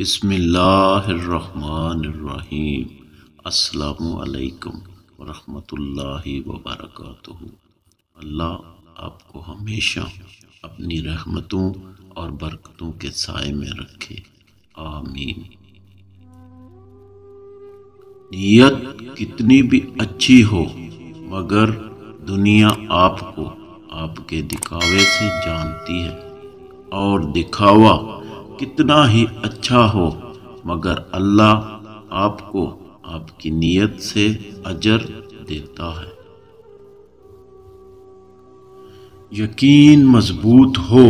بسم اللہ الرحمن الرحیم۔ السلام علیکم ورحمۃ اللہ وبرکاتہ۔ اللہ آپ کو ہمیشہ اپنی رحمتوں اور برکتوں کے سائے میں رکھے، آمین۔ نیت کتنی بھی اچھی ہو مگر دنیا آپ کو آپ کے دکھاوے سے جانتی ہے، اور دکھاوا کتنا ہی اچھا ہو مگر اللہ آپ کو آپ کی نیت سے اجر دیتا ہے۔ یقین مضبوط ہو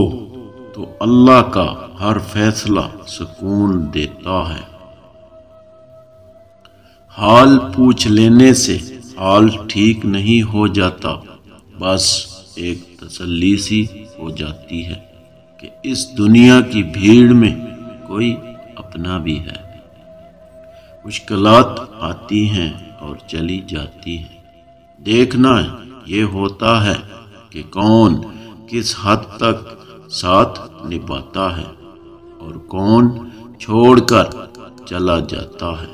تو اللہ کا ہر فیصلہ سکون دیتا ہے۔ حال پوچھ لینے سے حال ٹھیک نہیں ہو جاتا، بس ایک تسلی سی ہو جاتی ہے کہ اس دنیا کی بھیڑ میں کوئی اپنا بھی ہے۔ مشکلات آتی ہیں اور چلی جاتی ہیں، دیکھنا یہ ہوتا ہے کہ کون کس حد تک ساتھ نبھاتا ہے اور کون چھوڑ کر چلا جاتا ہے۔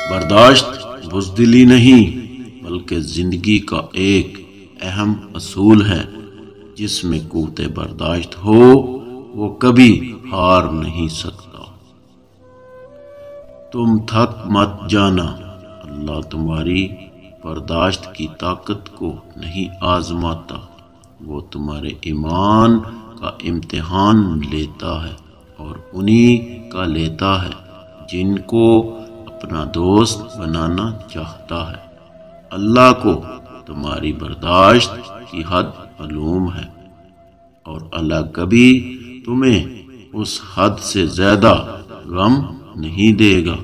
برداشت بزدلی نہیں بلکہ زندگی کا ایک اہم اصول ہے۔ جس میں قوت برداشت ہو وہ کبھی ہار نہیں سکتا۔ تم تھک مت جانا، اللہ تمہاری برداشت کی طاقت کو نہیں آزماتا، وہ تمہارے ایمان کا امتحان لیتا ہے اور انہی کا لیتا ہے جن کو اپنا دوست بنانا چاہتا ہے۔ اللہ کو تمہاری برداشت کی حد معلوم ہے، اور اللہ کبھی تمہیں اس حد سے زیادہ غم نہیں دے گا۔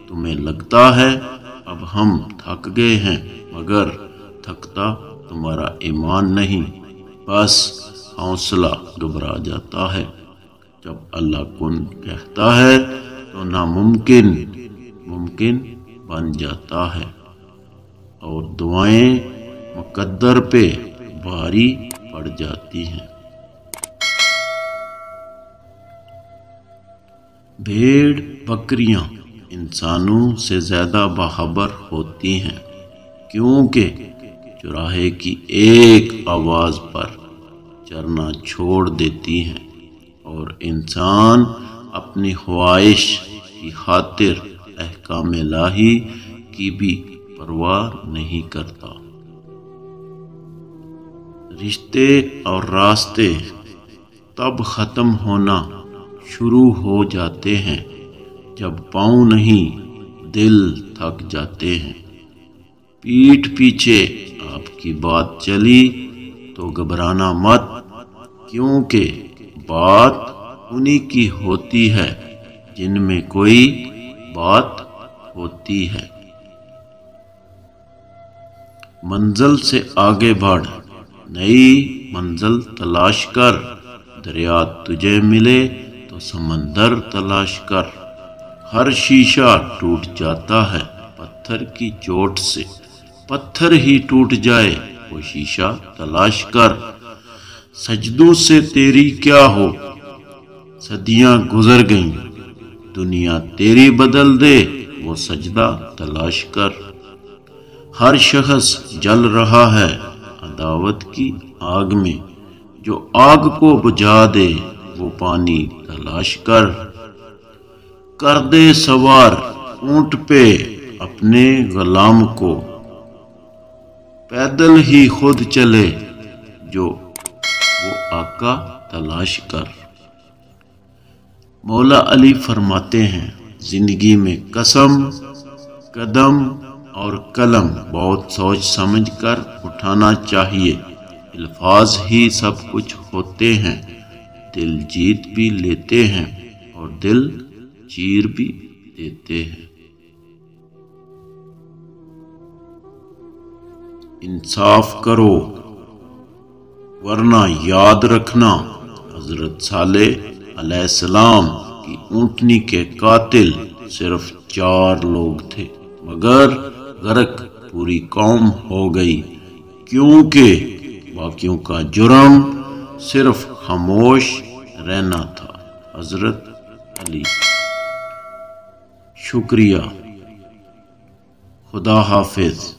تمہیں لگتا ہے اب ہم تھک گئے ہیں، مگر تھکتا تمہارا ایمان نہیں، بس حوصلہ گھبرا جاتا ہے۔ جب اللہ کن کہتا ہے تو ناممکن ممکن بن جاتا ہے، اور دعائیں مقدر پہ بھاری پڑ جاتی ہیں۔ بھیڑ بکریاں انسانوں سے زیادہ باخبر ہوتی ہیں، کیونکہ چوراہے کی ایک آواز پر چرنا چھوڑ دیتی ہیں، اور انسان اپنی خواہش کی خاطر احکام الہی کی بھی پرواہ نہیں کرتا۔ رشتے اور راستے تب ختم ہونا شروع ہو جاتے ہیں جب پاؤں نہیں دل تھک جاتے ہیں۔ پیٹھ پیچھے آپ کی بات چلی تو گھبرانا مت، کیونکہ بات انہی کی ہوتی ہے جن میں کوئی بات ہوتی ہے۔ منزل سے آگے بڑھ، نئی منزل تلاش کر، دریا تجھے ملے تو سمندر تلاش کر۔ ہر شیشہ ٹوٹ جاتا ہے پتھر کی چوٹ سے، پتھر ہی ٹوٹ جائے وہ شیشہ تلاش کر۔ سجدوں سے تیری کیا ہو، صدیاں گزر گئیں، دنیا تیری بدل دے وہ سجدہ تلاش کر۔ ہر شخص جل رہا ہے عداوت کی آگ میں، جو آگ کو بجھا دے وہ پانی تلاش کر۔ کر دے سوار اونٹ پہ اپنے غلام کو، پیدل ہی خود چلے جو وہ آقا تلاش کر۔ مولا علی فرماتے ہیں، زندگی میں قسم، قدم اور قلم بہت سوچ سمجھ کر اٹھانا چاہیے۔ الفاظ ہی سب کچھ ہوتے ہیں، دل جیت بھی لیتے ہیں اور دل چیر بھی دیتے ہیں۔ انصاف کرو ورنہ یاد رکھنا، حضرت صالح علیہ السلام کی اونٹنی کے قاتل صرف 4 لوگ تھے، مگر غرق پوری قوم ہو گئی، کیونکہ باقیوں کا جرم صرف خاموش رہنا تھا۔ حضرت علی۔ شکریہ، خدا حافظ۔